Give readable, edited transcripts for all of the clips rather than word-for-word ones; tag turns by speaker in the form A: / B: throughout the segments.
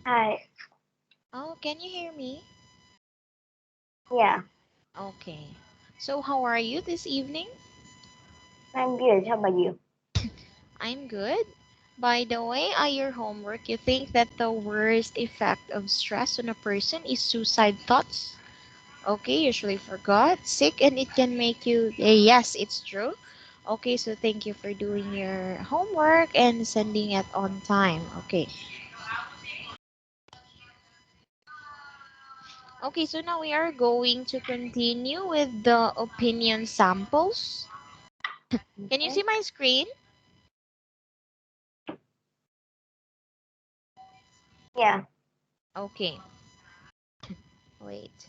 A: Hi.
B: Oh, can you hear me?
A: Yeah,
B: Okay. So how are you this evening?
A: I'm good. How about you?
B: I'm good. By the way, your homework, you think that the worst effect of stress on a person is suicide thoughts? Okay, usually forgot, sick, and it can make you, yes, it's true. Okay, so thank you for doing your homework and sending it on time. Okay. Okay, so now we are going to continue with the opinion samples. Can you see
A: Okay.
B: my screen?
A: Yeah.
B: Okay, wait.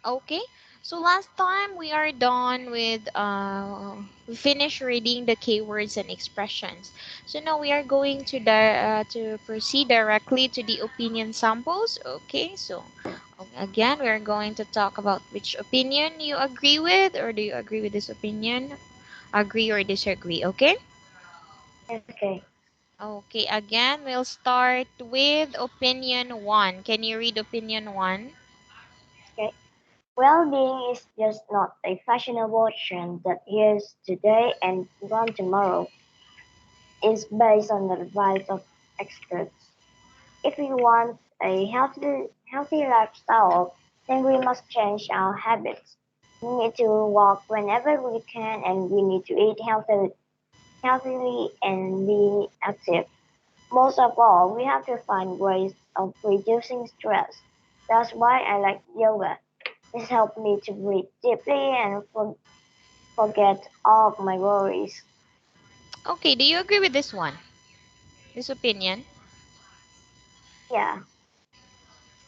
B: Okay, so last time we are done with we finished reading the keywords and expressions. So now we are going to proceed directly to the opinion samples. Okay, so again we are going to talk about which opinion you agree with, or do you agree with this opinion? Agree or disagree? Okay.
A: Okay.
B: Okay, again we'll start with opinion one. Can you read opinion one?
A: Okay. Well-being is just not a fashionable trend that here's today and gone tomorrow. It's based on the advice of experts. If we want a healthy lifestyle, then we must change our habits. We need to walk whenever we can, and we need to eat healthily and be active. Most of all, we have to find ways of reducing stress. That's why I like yoga. It helped me to breathe deeply and forget all of my worries.
B: Okay, do you agree with this one? This opinion?
A: Yeah,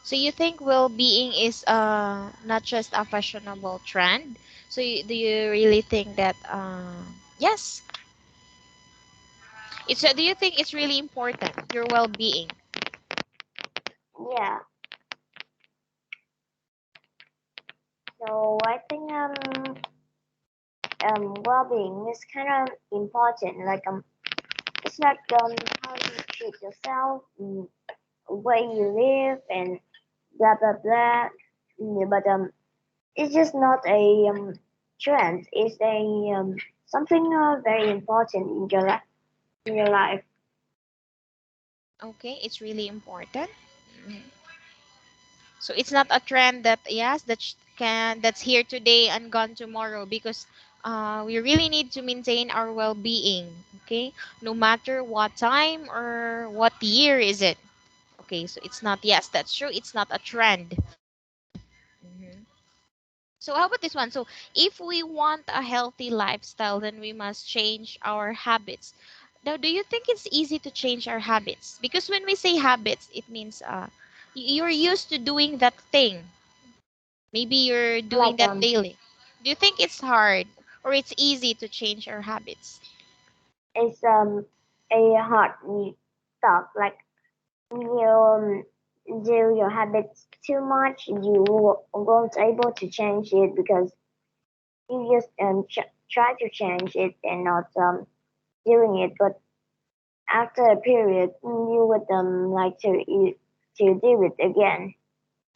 B: So you think well-being is not just a fashionable trend? So do you really think that yes, it's do you think it's really important your well-being?
A: yeah. So I think well-being is kind of important. Like it's not how you treat yourself, where you live, and blah blah blah. But it's just not a trend. It's a something very important in your life.
B: Okay, it's really important. Mhm. So it's not a trend that yes that's here today and gone tomorrow, because we really need to maintain our well-being. Okay, no matter what time or what year is it. Okay, so it's not, yes, that's true. It's not a trend. Mhm. So how about this one? So if we want a healthy lifestyle, then we must change our habits. Now, do you think it's easy to change our habits? Because when we say habits, it means you're used to doing that thing. Maybe you're doing
A: Like
B: that daily. Do you think it's hard or it's easy to change our habits?
A: it's a hard thought. Like you do your habits too much, you won't able to change it because you just try to change it and not doing it. But after a period, you would like to do it again.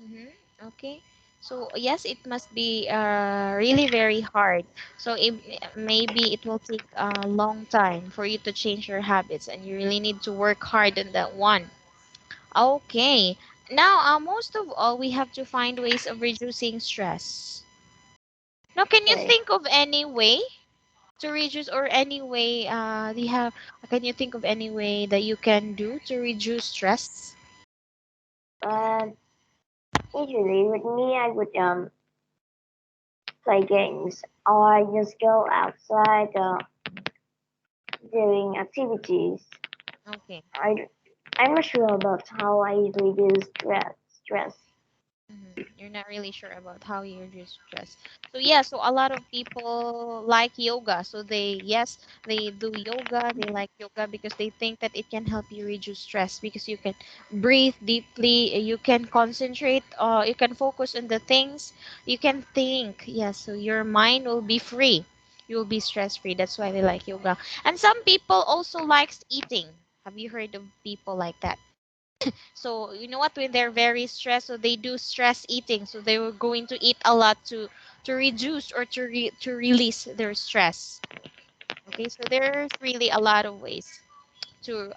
B: Mm-hmm. Okay. So yes, it must be really very hard. So maybe it will take a long time for you to change your habits, and you really need to work hard on that one. Okay. Now, most of all, we have to find ways of reducing stress. Now, can you
A: Okay.
B: think of any way to reduce, or any way do you have? Can you think of any way that you can do to reduce stress?
A: But usually with me, I would play games or I just go outside doing activities.
B: Okay.
A: I I'm not sure about how I reduce stress.
B: You're not really sure about how you reduce stress. So yeah, so a lot of people like yoga. So yes, they do yoga. They like yoga because they think that it can help you reduce stress, because you can breathe deeply, you can concentrate, you can focus on the things, you can think. Yes, so your mind will be free. You will be stress free. That's why they like yoga. And some people also likes eating. Have you heard of people like that? So you know what? When they're very stressed, so they do stress eating. So they were going to eat a lot to reduce or to release their stress. Okay, so there's really a lot of ways to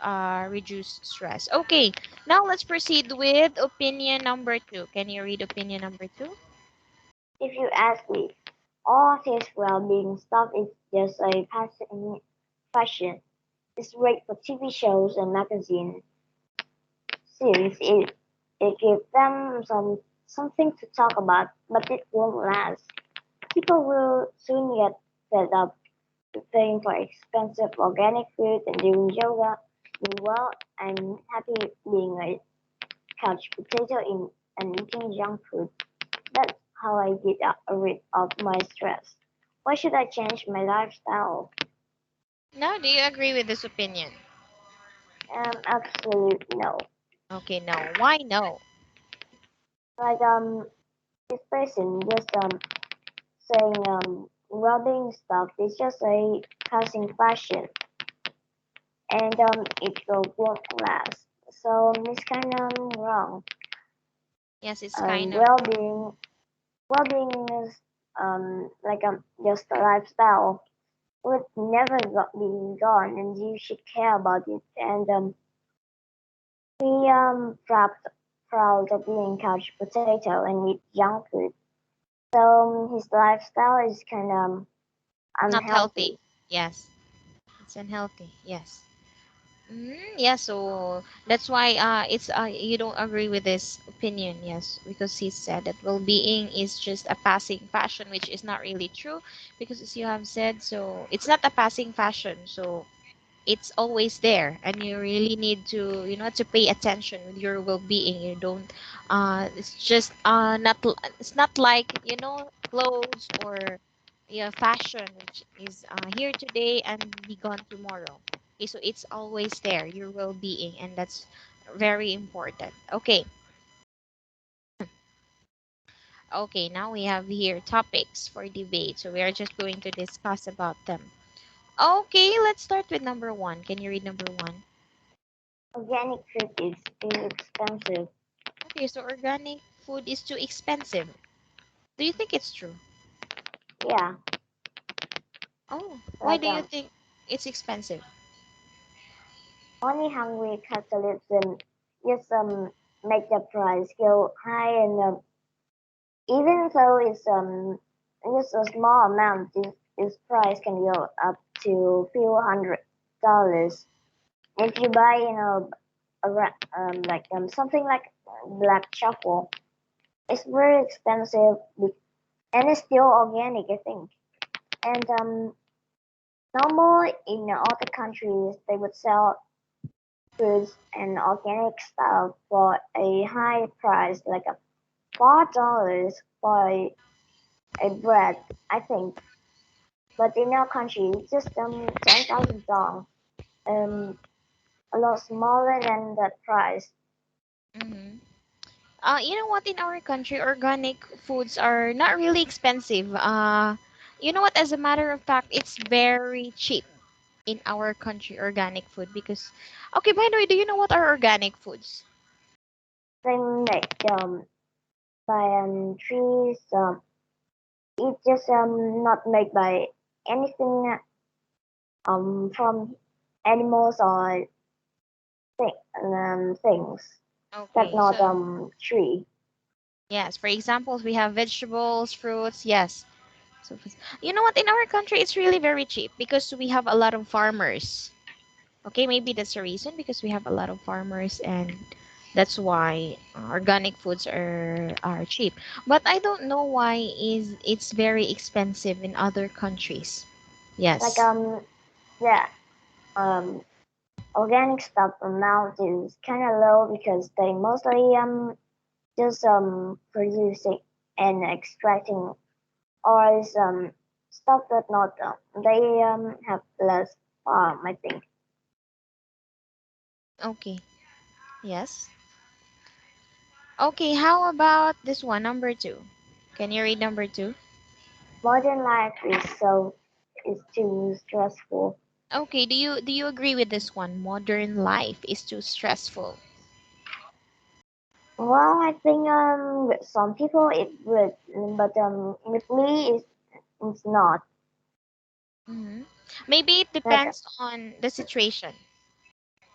B: reduce stress. Okay, now let's proceed with opinion number two. Can you read opinion number two?
A: If you ask me, all this well-being stuff is just a passing fashion. It's great for TV shows and magazines since it gives them something to talk about, but it won't last. People will soon get fed up with paying for expensive organic food and doing yoga. Meanwhile, I'm happy being a couch potato in and eating junk food. That's how I get rid of my stress. Why should I change my lifestyle?
B: Now, do you agree with this opinion?
A: Absolute no.
B: Okay, no. Why no?
A: Like this person just saying rubbing stuff is just a passing fashion, and won't last. So it's kind of wrong.
B: Yes, it's
A: Um,
B: kind of.
A: well-being, well-being is like just a lifestyle. Would never be gone, and you should care about it. And he proud of being couch potato and eat junk food. So his lifestyle is kind of
B: Not
A: unhealthy.
B: healthy. Yes, it's unhealthy. Yes. Yeah, so that's why it's you don't agree with this opinion, yes, because he said that well-being is just a passing fashion, which is not really true, because as you have said, so it's not a passing fashion, so it's always there, and you really need to to pay attention with your well-being. You don't it's just it's not like clothes or yeah fashion which is here today and be gone tomorrow. Okay, so it's always there, your well-being, and that's very important. Okay. Okay, now we have here topics for debate, so we are just going to discuss about them. Okay, let's start with number one. Can you read number one?
A: Organic food is inexpensive.
B: Okay, so organic food is too expensive. Do you think it's true?
A: Yeah,
B: Oh, why
A: like
B: do you think it's expensive?
A: only hungry capitalism just make the price go high, and even though it's just a small amount, this price can go up to few $100. If you buy, something like black truffle, it's very expensive, and it's still organic, I think. And normal in other countries, they would sell foods and organic stuff for a high price, like a $4 for a bread, I think. But in our country, it's just 10,000 dong, um, a lot smaller than that price.
B: Mm-hmm. You know what? In our country, organic foods are not really expensive. You know what? As a matter of fact, it's very cheap in our country, organic food. Because, okay, by the way, do you know what are organic foods?
A: They make by trees. It's just not made by anything from animals or things that
B: Okay,
A: not
B: so
A: tree.
B: yes, for example, we have vegetables, fruits. Yes. So, you know what? In our country, it's really very cheap because we have a lot of farmers. Okay, maybe that's the reason because we have a lot of farmers, and that's why organic foods are cheap. But I don't know why is it's very expensive in other countries.
A: Like
B: Yes.
A: yeah, um organic stuff amount is kind of low because they mostly just producing and extracting oils stuff that not they have less I think.
B: Okay. Yes. Okay, how about this one, number two? Can you read number two?
A: Modern life is too stressful.
B: Okay, do you agree with this one? Modern life is too stressful.
A: Well, I think with some people it would, but with me it's not.
B: Hmm. Maybe it
A: Like
B: depends on the situation.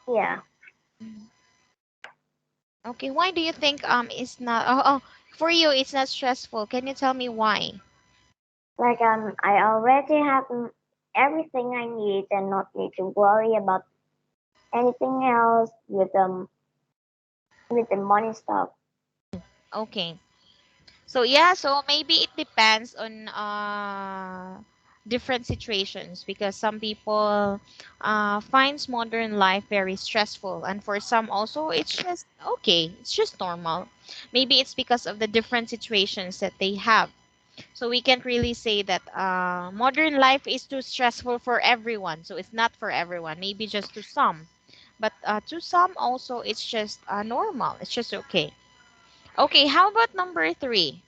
A: yeah,
B: Mhm. Okay, why do you think it's not? Oh, for you it's not stressful. Can you tell me why?
A: like I already have everything I need and not need to worry about anything else with the money stuff.
B: Okay. So yeah, so maybe it depends on different situations because some people finds modern life very stressful, and for some also it's just okay, it's just normal. Maybe it's because of the different situations that they have. So we can't really say that modern life is too stressful for everyone. So it's not for everyone. Maybe just to some, but to some also it's just normal. It's just okay. Okay, how about number three?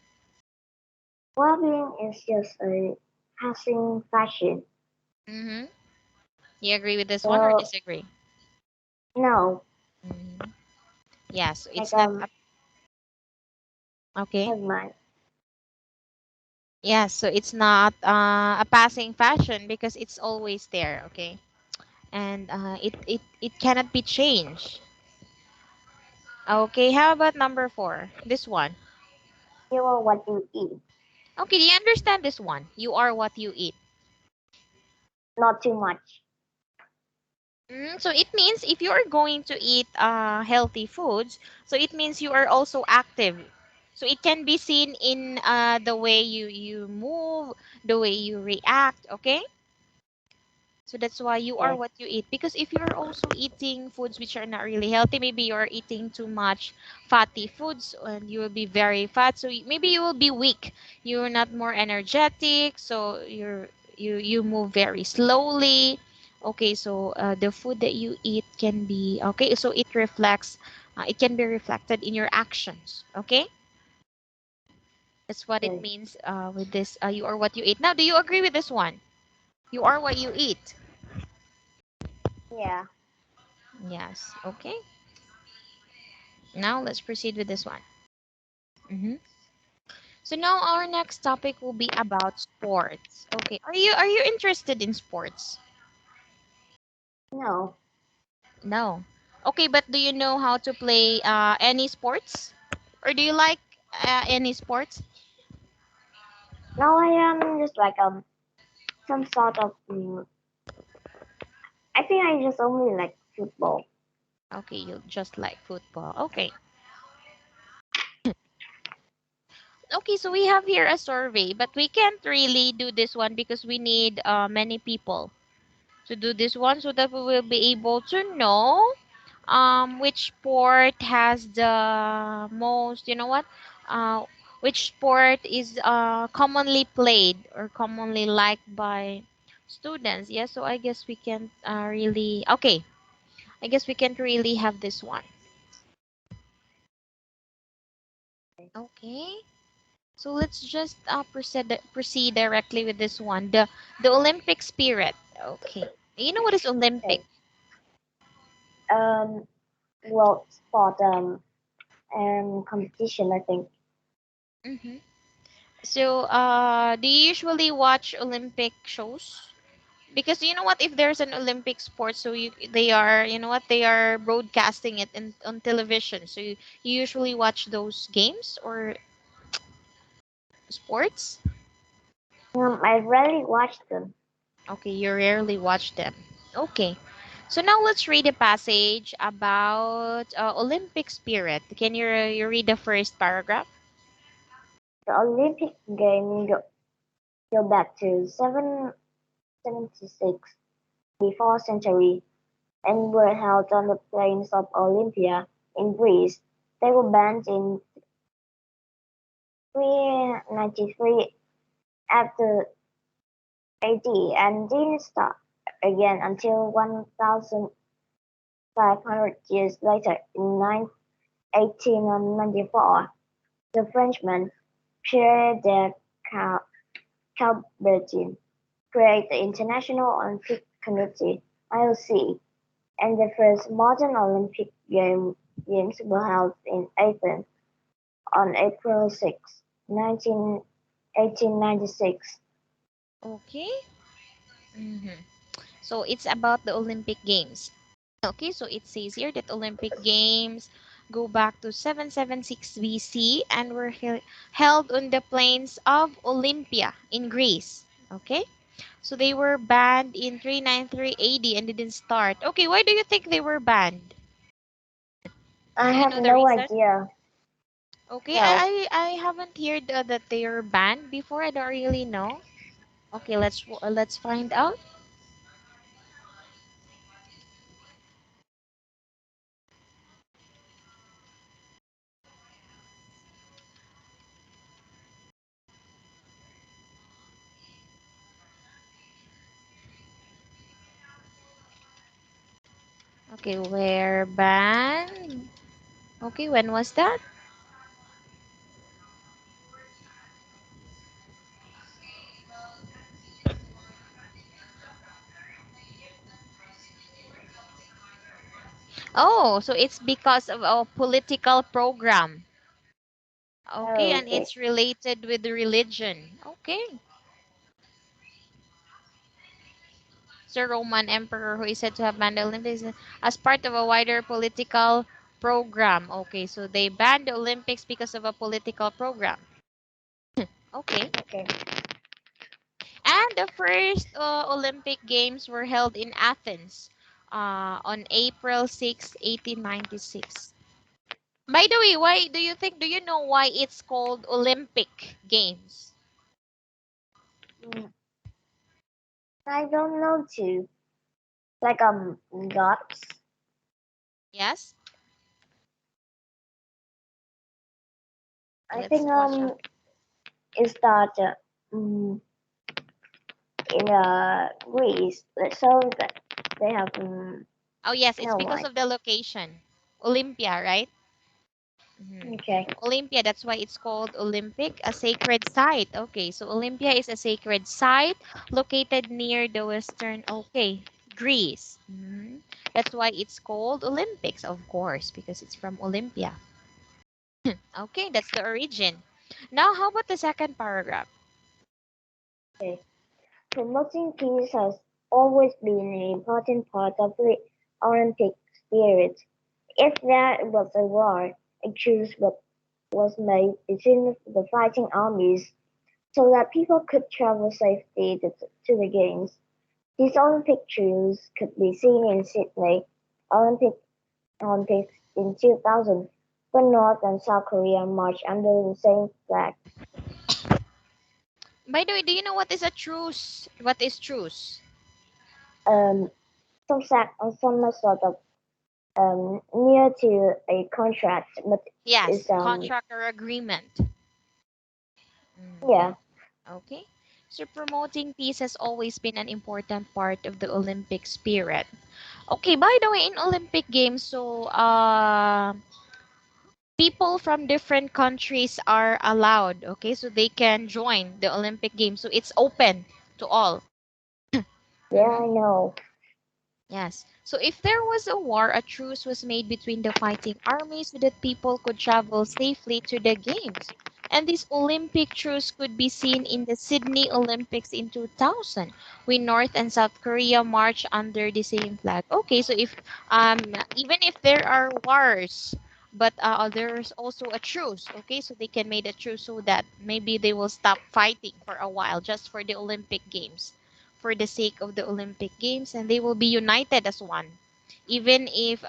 A: Well-being is just a passing fashion.
B: Mm-hmm. You agree with this one or
A: So
B: disagree?
A: no,
B: Hmm. Yeah, so
A: like
B: it's not okay.
A: never mind.
B: Yeah, so it's not a passing fashion because it's always there, okay? And it cannot be changed. Okay, how about number four? This one.
A: You are what you eat,
B: Okay, do you understand this one? You are what you eat.
A: not too much.
B: So it means if you are going to eat healthy foods, so it means you are also active. So it can be seen in the way you move, the way you react, okay? So that's why you are
A: Okay,
B: what you eat. Because if you're also eating foods which are not really healthy, maybe you're eating too much fatty foods and you will be very fat. So maybe you will be weak. You're not more energetic. So you move very slowly. Okay, so the food that you eat can be okay. So it reflects. It can be reflected in your actions. Okay, that's what it
A: okay.
B: means with this. You are what you eat. Now, do you agree with this one? You are what you eat.
A: Yeah.
B: Yes. Okay. Now let's proceed with this one. Hmm. So now our next topic will be about sports. Okay, are you interested in sports?
A: No.
B: No. Okay, but do you know how to play any sports, or do you like any sports?
A: Now I am just like some sort of I think I just only like football.
B: Okay, you just like football. Okay. Okay, so we have here a survey, but we can't really do this one because we need many people to do this one so that we will be able to know which sport has the most, you know what, which sport is commonly played or commonly liked by students. Yeah, so I guess we can't really, okay, I guess we can't really have this one. Okay, so let's just proceed directly with this one, the Olympic spirit. Okay, you know what is Olympic?
A: Okay. Um, world sport competition. I think.
B: Mm-hmm. So, do you usually watch Olympic shows? Because you know what, if there's an Olympic sport, so they are, you know what, they are broadcasting it on television. So you usually watch those games or sports?
A: I rarely watch them.
B: Okay, you rarely watch them. Okay. So now let's read a passage about Olympic spirit. Can you read the first paragraph?
A: The Olympic Games go back to 776 before century and were held on the plains of Olympia in Greece. They were banned in 393 after AD and didn't start again until 1,500 years later in 1894. The Frenchman Pierre de Coubertin created the International Olympic Committee (IOC), and the first modern Olympic Games were held in Athens on April 6, 1896.
B: Okay. Mm-hmm. So it's about the Olympic Games. Okay, so it says here that Olympic Games go back to 776 BC and were held on the plains of Olympia in Greece. Okay, so they were banned in 393 AD and didn't start. Okay, why do you think they were banned?
A: I
B: Do you
A: have
B: know the
A: no
B: reason?
A: idea.
B: Okay,
A: No.
B: I haven't heard that they are banned before. I don't really know. Okay, let's find out. Okay, were banned. Okay, when was that? Oh, so it's because of a political program. Okay,
A: Oh,
B: and
A: okay.
B: it's related with the religion. Okay. So Roman emperor who is said to have banned the Olympics as part of a wider political program. Okay, so they banned the Olympics because of a political program. Okay.
A: Okay.
B: And the first Olympic Games were held in Athens on April 6, 1896. By the way, why do you think, do you know why it's called Olympic Games?
A: Mm, I don't know too. Like gods.
B: Yes?
A: I
B: Let's
A: think
B: watch.
A: is that um, in Greece. So that they have
B: Oh, yes, it's
A: no
B: because
A: one.
B: of the location. Olympia, right? Mhm.
A: Okay.
B: Olympia, that's why it's called Olympic, a sacred site. Okay, so Olympia is a sacred site located near the western, okay, Greece. Mhm. That's why it's called Olympics, of course, because it's from Olympia. Okay, that's the origin. Now, how about the second paragraph?
A: Okay. Promoting peace has always been an important part of the Olympic spirit. If there was a war, a truce was made between the fighting armies so that people could travel safely to the games. These Olympic truce could be seen in Sydney Olympic Olympics in 2000, when North and South Korea marched under the same flag.
B: By the way, do you know what is a truce? What is truce?
A: Um, some sort of near to a contract, but
B: Yes,
A: is
B: contract or agreement.
A: yeah.
B: Okay. So promoting peace has always been an important part of the Olympic spirit. Okay, by the way, in Olympic Games, so people from different countries are allowed, okay? So they can join the Olympic Games. So it's open to all.
A: Yeah,
B: Mm-hmm.
A: I know.
B: Yes. So if there was a war, a truce was made between the fighting armies so that people could travel safely to the games. And this Olympic truce could be seen in the Sydney Olympics in 2000, when North and South Korea marched under the same flag. Okay, so if even if there are wars, but there's also a truce, okay? So they can make a truce so that maybe they will stop fighting for a while just for the Olympic Games, for the sake of the Olympic Games, and they will be united as one, even if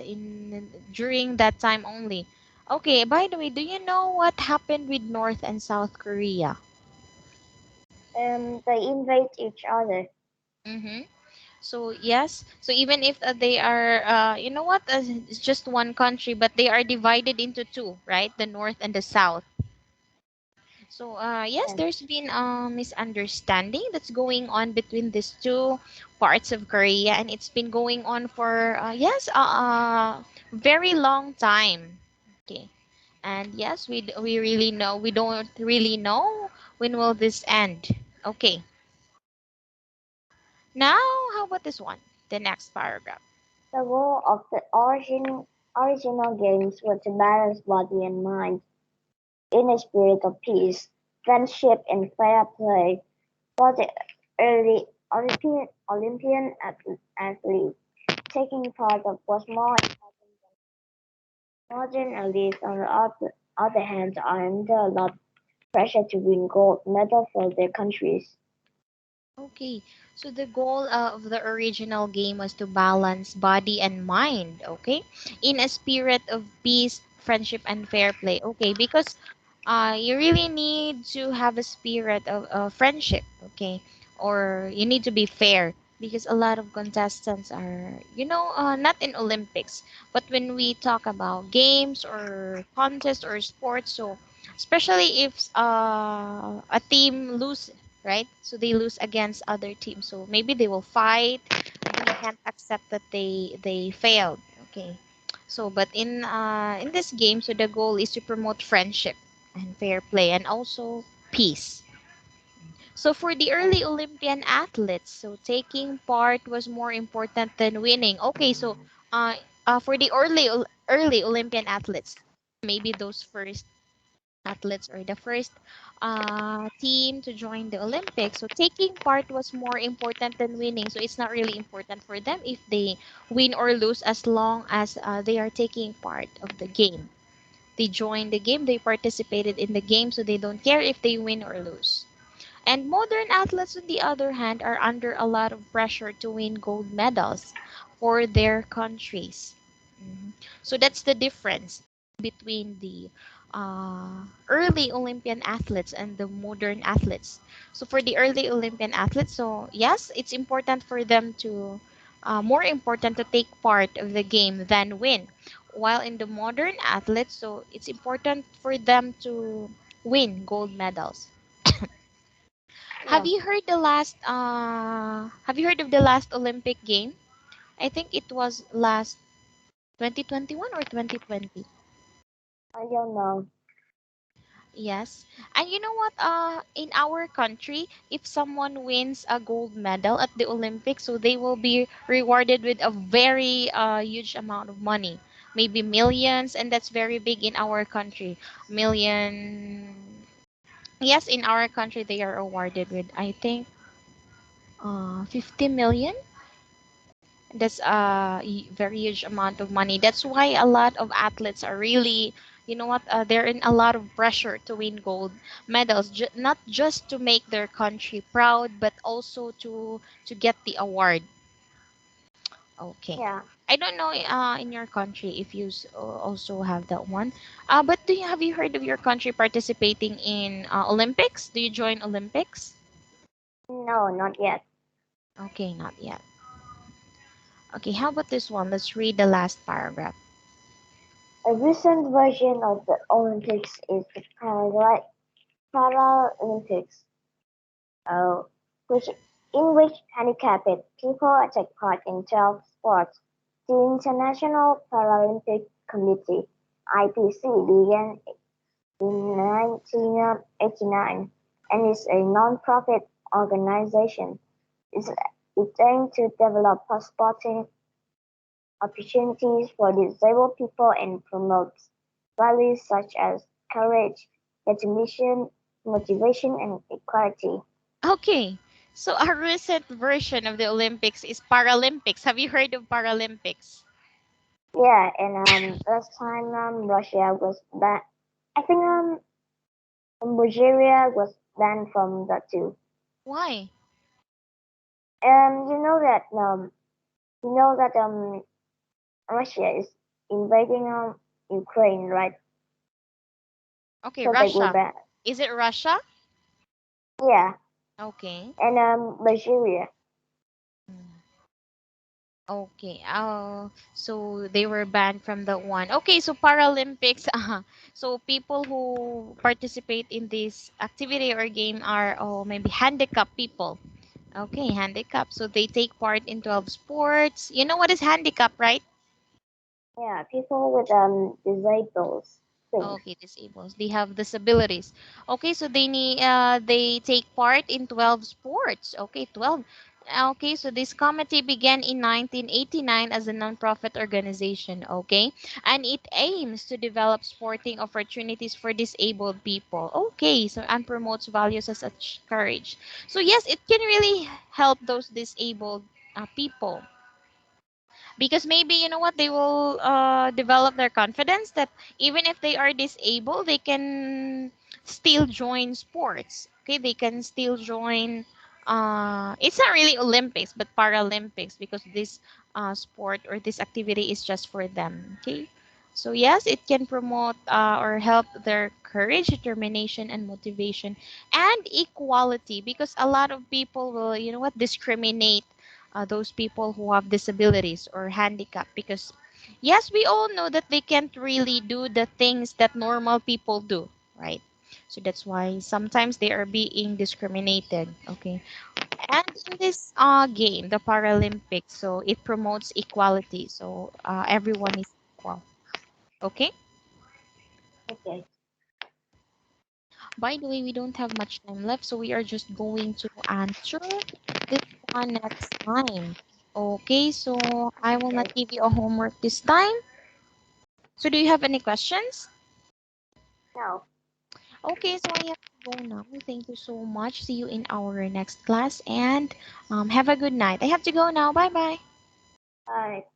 B: in during that time only. Okay, by the way, do you know what happened with North and South Korea?
A: They invade each other.
B: Mm-hmm. So yes, so even if they are, you know what, it's just one country, but they are divided into two, right? The North and the South. So, yes,
A: Yeah.
B: there's been a misunderstanding that's going on between these two parts of Korea, and it's been going on for, yes, very long time. Okay. And yes, we really know, we don't really know when will this end. Okay. Now, how about this one? The next paragraph.
A: The goal of the original games was to balance body and mind in a spirit of peace, friendship, and fair play. For the early Olympian athlete, taking part of was more important than modern athletes. On the other hand, are under a lot of pressure to win gold medal for their countries.
B: Okay, so the goal of the original game was to balance body and mind, okay? In a spirit of peace, friendship, and fair play. Okay, because you really need to have a spirit of friendship, okay? Or you need to be fair because a lot of contestants are, not in Olympics, but when we talk about games or contests or sports, so especially if a team lose, right? So they lose against other teams. So maybe they will fight. We can't accept that they failed. Okay. So but in this game, so the goal is to promote friendship and fair play and also peace. So for the early Olympian athletes, so taking part was more important than winning. Okay, so for the early Olympian athletes, maybe those first athletes or the first team to join the Olympics. So taking part was more important than winning. So it's not really important for them if they win or lose as long as they are taking part of the game. They joined the game, they participated in the game, so they don't care if they win or lose. And modern athletes, on the other hand, are under a lot of pressure to win gold medals for their countries. Mhm. So that's the difference between the early Olympian athletes and the modern athletes. So for the early Olympian athletes, so yes, it's important for them to, more important to take part of the game than win. While in the modern athletes, so it's important for them to win gold medals.
A: Yeah,
B: Have you heard of the last Olympic game? I think it was last 2021 or 2020.
A: I don't know.
B: Yes. And you know what? In our country, if someone wins a gold medal at the Olympics, so they will be rewarded with a very huge amount of money, maybe millions, and that's very big in our country. Million. Yes, in our country they are awarded with, I think, 50 million. That's a very huge amount of money. That's why a lot of athletes are really, they're in a lot of pressure to win gold medals, not just to make their country proud, but also to get the award. Okay.
A: Yeah,
B: I don't know in your country if you also have that one. But have you heard of your country participating in Olympics? Do you join Olympics?
A: no, not yet.
B: Okay, not yet. Okay, how about this one? Let's read the last paragraph.
A: A recent version of the Olympics is the Paralympics, uh, which in which handicapped people take part in 12 sports. The International Paralympic Committee (IPC) began in 1989 and is a non-profit organization. It aims to develop sporting opportunities for disabled people and promotes values such as courage, determination, motivation, and equality.
B: Okay. So a recent version of the Olympics is Paralympics. Have you heard of Paralympics?
A: Yeah, and last time Russia was banned. I think Bulgaria was banned from that too.
B: Why?
A: Um, you know that um, you know that Russia is invading Ukraine, right?
B: Okay,
A: So they were
B: Russia.
A: banned.
B: Is it Russia?
A: Yeah,
B: Okay.
A: and Bulgaria.
B: Mm. Okay. Oh, so they were banned from that one. Okay, so Paralympics. So people who participate in this activity or game are, maybe handicapped people. Okay, handicapped. So they take part in 12 sports. You know what is handicap, right?
A: Yeah, people with disables things.
B: Okay, disabled. They have disabilities. Okay, so they take part in 12 sports. Okay, 12. Okay, so this committee began in 1989 as a nonprofit organization, okay? And it aims to develop sporting opportunities for disabled people. Okay, so and promotes values such as courage. So yes, it can really help those disabled people, because maybe you know what, they will develop their confidence that even if they are disabled, they can still join sports. Okay, they can still join, it's not really Olympics but Paralympics, because this sport or this activity is just for them. Okay, so yes, it can promote or help their courage, determination, and motivation, and equality, because a lot of people will, you know what, discriminate those people who have disabilities or handicap, because yes, we all know that they can't really do the things that normal people do, right? So that's why sometimes they are being discriminated. Okay, and in this game, the Paralympics, so it promotes equality, so everyone is equal. Okay,
A: Okay.
B: by the way, we don't have much time left, so we are just going to answer this one next time. Okay, so I will not
A: Okay.
B: give you a homework this time. So do you have any questions?
A: Now,
B: Okay, so I have to go now. Thank you so much. See you in our next class, and have a good night. I have to go now. Bye bye.
A: bye.